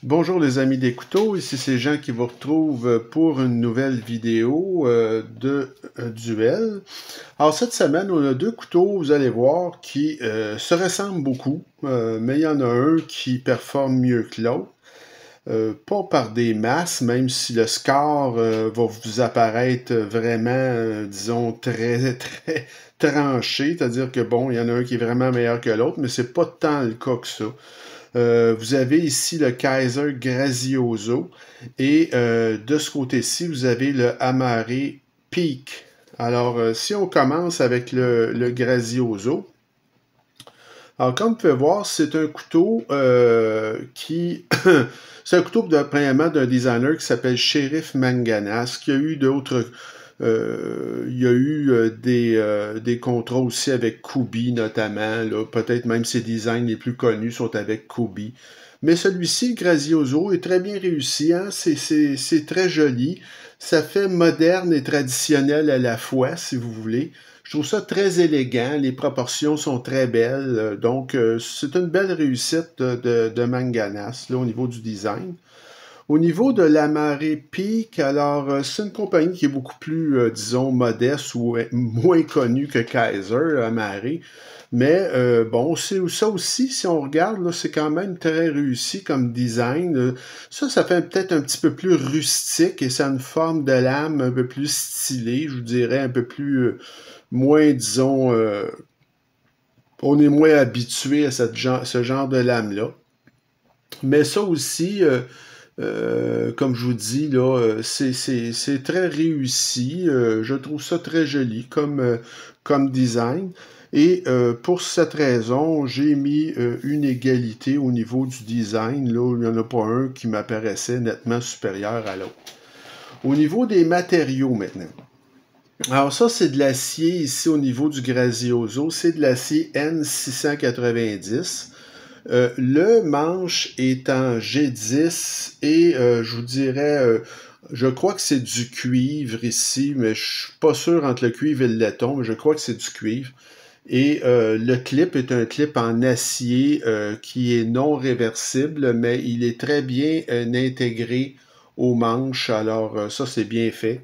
Bonjour les amis des couteaux, ici c'est Jean qui vous retrouve pour une nouvelle vidéo de duel. Alors cette semaine on a deux couteaux, vous allez voir, qui se ressemblent beaucoup, mais il y en a un qui performe mieux que l'autre. Pas par des masses, même si le score va vous apparaître vraiment, disons, très tranché, c'est-à-dire que bon, il y en a un qui est vraiment meilleur que l'autre, mais c'est pas tant le cas que ça. Vous avez ici le Kaiser Grazioso et de ce côté-ci, vous avez le Amare Peak. Alors, si on commence avec le Grazioso, alors comme vous pouvez voir, c'est un couteau qui... c'est un couteau, premièrement, d'un designer qui s'appelle Sheriff Manganas, qui a eu d'autres... il y a eu des contrats aussi avec Kubi, notamment. Peut-être même ses designs les plus connus sont avec Kubi. Mais celui-ci, Grazioso, est très bien réussi. Hein? C'est très joli. Ça fait moderne et traditionnel à la fois, si vous voulez. Je trouve ça très élégant. Les proportions sont très belles. Donc, c'est une belle réussite de Manganas là, au niveau du design. Au niveau de l'Amare Peak, alors c'est une compagnie qui est beaucoup plus, disons, modeste ou moins connue que Kaiser, Amare. Mais bon, c'est ça aussi, si on regarde, c'est quand même très réussi comme design. Ça fait peut-être un petit peu plus rustique et ça a une forme de lame un peu plus stylée, je vous dirais, un peu plus, moins, disons, on est moins habitué à ce genre de lame-là. Mais ça aussi, comme je vous dis, là, c'est très réussi. Je trouve ça très joli comme design. Et pour cette raison, j'ai mis une égalité au niveau du design. Là, il n'y en a pas un qui m'apparaissait nettement supérieur à l'autre. Au niveau des matériaux maintenant. Alors ça, c'est de l'acier ici au niveau du Grazioso. C'est de l'acier N690. Le manche est en G10 et je vous dirais, je crois que c'est du cuivre ici, mais je suis pas sûr entre le cuivre et le laiton, mais je crois que c'est du cuivre. Et le clip est un clip en acier qui est non réversible, mais il est très bien intégré au manche, alors ça c'est bien fait.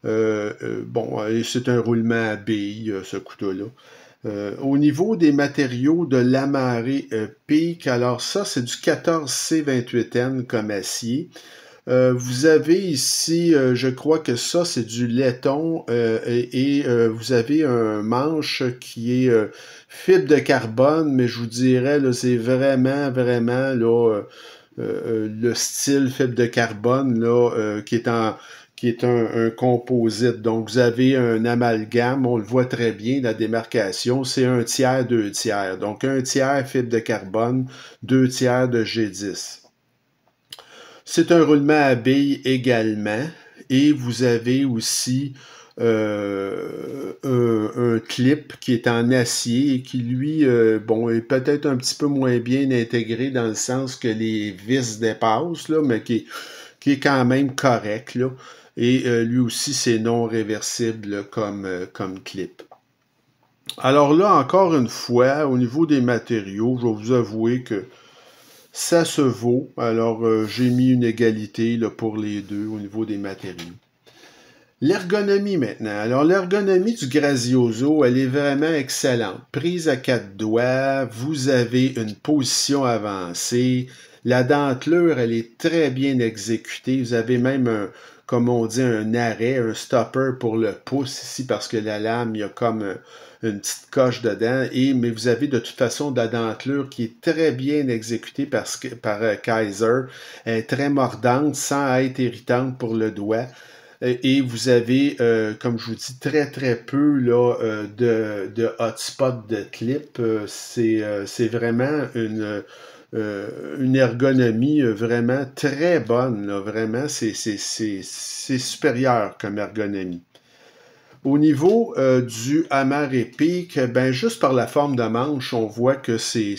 Bon, c'est un roulement à billes, ce couteau-là. Au niveau des matériaux de l'Amare Peak, alors ça, c'est du 14C28N comme acier. Vous avez ici, je crois que ça, c'est du laiton et vous avez un manche qui est fibre de carbone, mais je vous dirais, là, c'est vraiment, là, le style fibre de carbone, là, qui est un composite. Donc, vous avez un amalgame, on le voit très bien, la démarcation, c'est un tiers, deux tiers. Donc, un tiers fibre de carbone, deux tiers de G10. C'est un roulement à billes également. Et vous avez aussi un clip qui est en acier et qui, lui, bon, est peut-être un petit peu moins bien intégré dans le sens que les vis dépassent, là, mais qui est quand même correct, là. Et lui aussi, c'est non réversible là, comme clip. Alors là, encore une fois, au niveau des matériaux, je vais vous avouer que ça se vaut. Alors, j'ai mis une égalité là, pour les deux au niveau des matériaux. L'ergonomie maintenant. Alors, l'ergonomie du Grazioso, elle est vraiment excellente. Prise à quatre doigts, vous avez une position avancée. La dentelure, elle est très bien exécutée. Vous avez même comme on dit, un arrêt, un stopper pour le pouce ici parce que la lame, il y a comme une petite coche dedans. Mais vous avez de toute façon de la dentelure qui est très bien exécutée par Kaiser. Elle est très mordante sans être irritante pour le doigt. Et vous avez, comme je vous dis, très peu là, de hotspot de clip. C'est vraiment une ergonomie vraiment très bonne. Là. Vraiment, c'est supérieur comme ergonomie. Au niveau du Amare Peak, ben juste par la forme de manche, on voit que c'est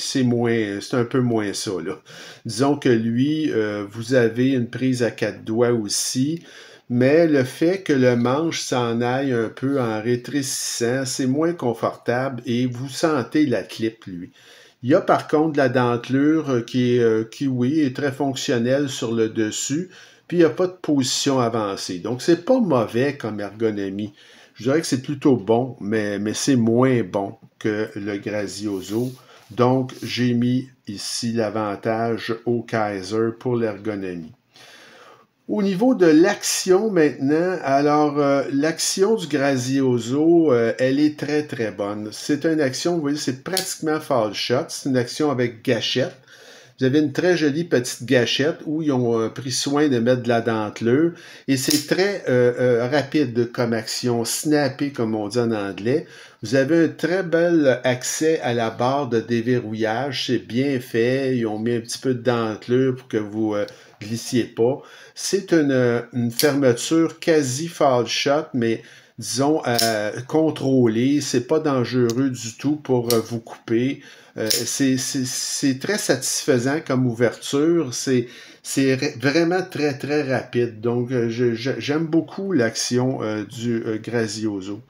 un peu moins ça. Là. Disons que lui, vous avez une prise à quatre doigts aussi, mais le fait que le manche s'en aille un peu en rétrécissant, c'est moins confortable et vous sentez la clip, lui. Il y a par contre la dentelure qui, oui, est très fonctionnelle sur le dessus, puis il n'y a pas de position avancée. Donc, c'est pas mauvais comme ergonomie. Je dirais que c'est plutôt bon, mais c'est moins bon que le Grazioso. Donc, j'ai mis ici l'avantage au Kaiser pour l'ergonomie. Au niveau de l'action maintenant, alors l'action du Grazioso, elle est très très bonne. C'est une action, vous voyez, c'est pratiquement fall shot. C'est une action avec gâchette. Vous avez une très jolie petite gâchette où ils ont pris soin de mettre de la dentelure et c'est très rapide comme action, snappé comme on dit en anglais. Vous avez un très bel accès à la barre de déverrouillage, c'est bien fait, ils ont mis un petit peu de dentelure pour que vous glissiez pas. C'est une fermeture quasi fall shot, mais disons contrôlée, c'est pas dangereux du tout pour vous couper. C'est très satisfaisant comme ouverture. C'est vraiment très, très rapide. Donc, j'aime beaucoup l'action du Grazioso.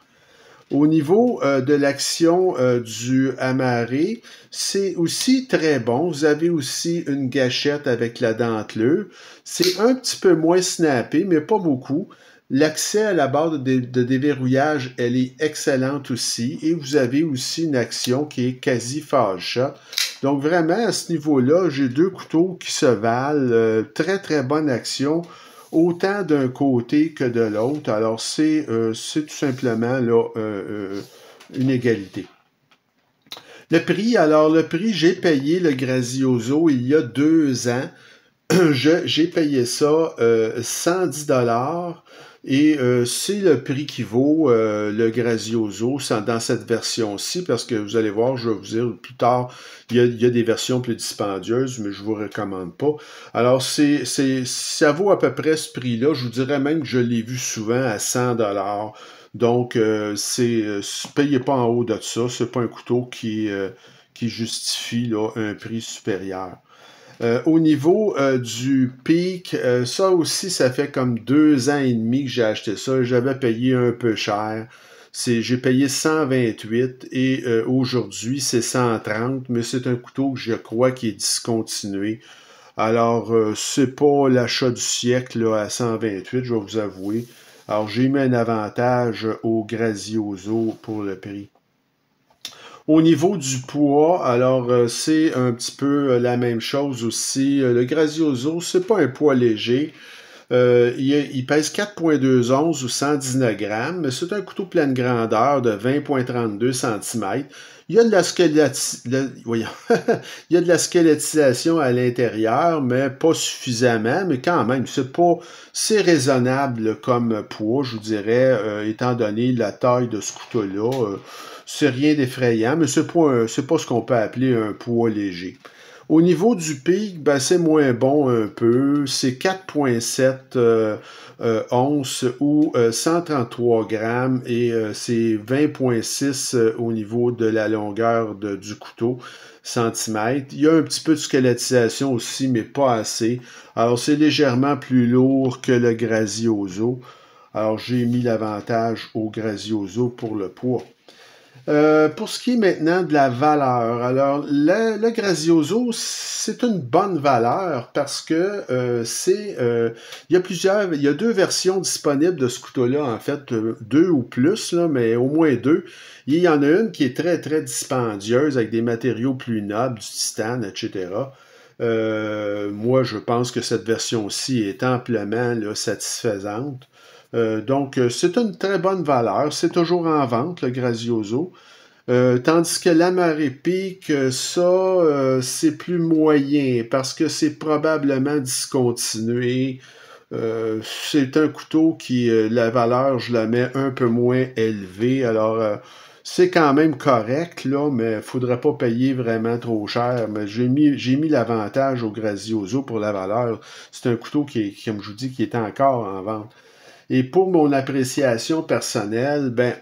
Au niveau de l'action du amarré, c'est aussi très bon. Vous avez aussi une gâchette avec la dentelure. C'est un petit peu moins snappé, mais pas beaucoup. L'accès à la barre de déverrouillage, elle est excellente aussi. Et vous avez aussi une action qui est quasi fall shot. Donc vraiment, à ce niveau-là, j'ai deux couteaux qui se valent. Très, très bonne action autant d'un côté que de l'autre. Alors, c'est tout simplement là, une égalité. Le prix, alors le prix, j'ai payé le Grazioso il y a 2 ans. J'ai payé ça 110 $ et c'est le prix qui vaut le Grazioso dans cette version-ci parce que vous allez voir, je vais vous dire plus tard, il y a des versions plus dispendieuses, mais je vous recommande pas. Alors, ça vaut à peu près ce prix-là. Je vous dirais même que je l'ai vu souvent à 100 $. Donc, payez pas en haut de ça. C'est pas un couteau qui justifie là, un prix supérieur. Au niveau du Peak, ça aussi, ça fait comme 2 ans et demi que j'ai acheté ça. J'avais payé un peu cher. J'ai payé 128 et aujourd'hui, c'est 130, mais c'est un couteau que je crois qui est discontinué. Alors, c'est pas l'achat du siècle là, à 128, je vais vous avouer. Alors, j'ai mis un avantage au Grazioso pour le prix. Au niveau du poids, alors c'est un petit peu la même chose aussi. Le Grazioso, c'est pas un poids léger. Il pèse 4,2 onces ou 119 grammes, mais c'est un couteau pleine grandeur de 20,32 cm. Il y a de la il y a de la squelettisation à l'intérieur, mais pas suffisamment, mais quand même, c'est raisonnable comme poids, je vous dirais, étant donné la taille de ce couteau-là. C'est rien d'effrayant, mais c'est pas ce qu'on peut appeler un poids léger. Au niveau du pic, ben, c'est moins bon un peu. C'est 4,7 onces ou 133 grammes et c'est 20,6 au niveau de la longueur du couteau, centimètres. Il y a un petit peu de squelettisation aussi, mais pas assez. Alors, c'est légèrement plus lourd que le Grazioso. Alors, j'ai mis l'avantage au Grazioso pour le poids. Pour ce qui est maintenant de la valeur, alors le Grazioso, c'est une bonne valeur parce que il y a 2 versions disponibles de ce couteau-là, en fait, 2 ou plus, là, mais au moins 2. Il y en a une qui est très, très dispendieuse avec des matériaux plus nobles, du titane, etc. Moi, je pense que cette version-ci est amplement là, satisfaisante. Donc, c'est une très bonne valeur. C'est toujours en vente, le Grazioso. Tandis que l'Amaré Peak, ça, c'est plus moyen parce que c'est probablement discontinué. C'est un couteau qui, la valeur, je la mets un peu moins élevée. Alors, c'est quand même correct, là, mais il ne faudrait pas payer vraiment trop cher. Mais j'ai mis l'avantage au Grazioso pour la valeur. C'est un couteau comme je vous dis, qui est encore en vente. Et pour mon appréciation personnelle, ben,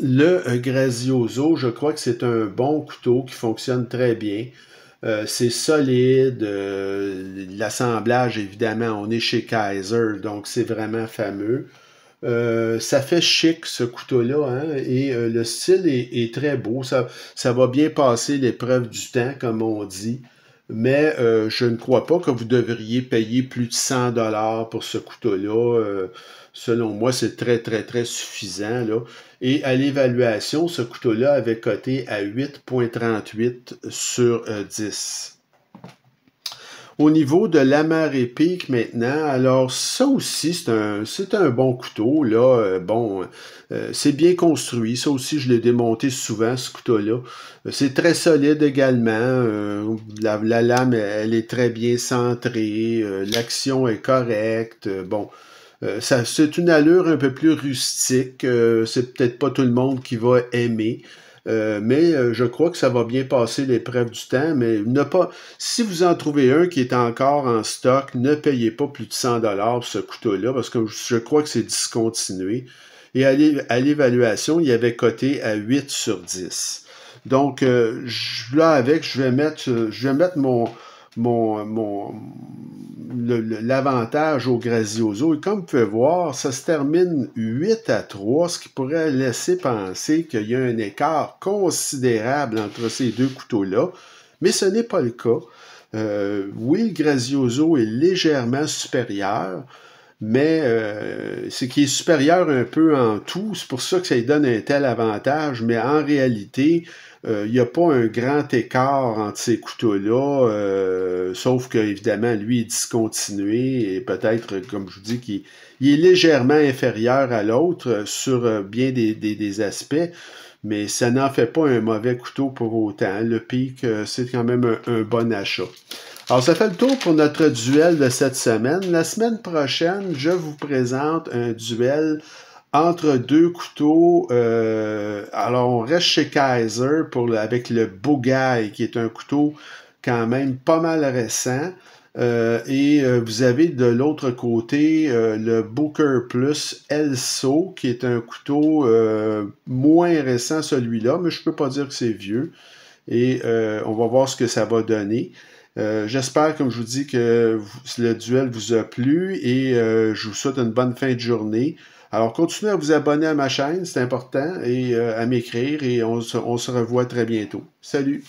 le Grazioso, je crois que c'est un bon couteau qui fonctionne très bien. C'est solide. L'assemblage, évidemment, on est chez Kaiser, donc c'est vraiment fameux. Ça fait chic, ce couteau-là, hein, et le style est très beau. Ça va bien passer l'épreuve du temps, comme on dit. Mais je ne crois pas que vous devriez payer plus de 100 $ pour ce couteau-là. Selon moi, c'est très, très, très suffisant, là. Et à l'évaluation, ce couteau-là avait coté à 8,38 sur 10. Au niveau de l'amarre épique maintenant, alors ça aussi, c'est un bon couteau, là. C'est bien construit. Ça aussi, je l'ai démonté souvent, ce couteau-là. C'est très solide également. La lame, elle est très bien centrée. L'action est correcte. C'est une allure un peu plus rustique. C'est peut-être pas tout le monde qui va aimer. Mais je crois que ça va bien passer l'épreuve du temps, mais si vous en trouvez un qui est encore en stock, ne payez pas plus de 100 $ pour ce couteau-là, parce que je crois que c'est discontinué. Et à l'évaluation, il avait coté à 8 sur 10. Donc, là, je vais mettre l'avantage au Grazioso. Et comme vous pouvez voir, ça se termine 8-3, ce qui pourrait laisser penser qu'il y a un écart considérable entre ces deux couteaux-là. Mais ce n'est pas le cas. Oui, le Grazioso est légèrement supérieur, mais c'est qu'il est supérieur un peu en tout. C'est pour ça que ça lui donne un tel avantage, mais en réalité, il n'y a pas un grand écart entre ces couteaux-là, sauf que évidemment, lui est discontinué et peut-être, comme je vous dis, qu'il est légèrement inférieur à l'autre sur bien des aspects, mais ça n'en fait pas un mauvais couteau pour autant. Le Pique, c'est quand même un bon achat. Alors, ça fait le tour pour notre duel de cette semaine. La semaine prochaine, je vous présente un duel entre deux couteaux. Alors, on reste chez Kaiser avec le Bougaille, qui est un couteau quand même pas mal récent. Vous avez de l'autre côté le Booker Plus Elso, qui est un couteau moins récent celui-là, mais je peux pas dire que c'est vieux. Et on va voir ce que ça va donner. J'espère, comme je vous dis, que le duel vous a plu et je vous souhaite une bonne fin de journée. Alors, continuez à vous abonner à ma chaîne, c'est important, et à m'écrire, et on se revoit très bientôt. Salut!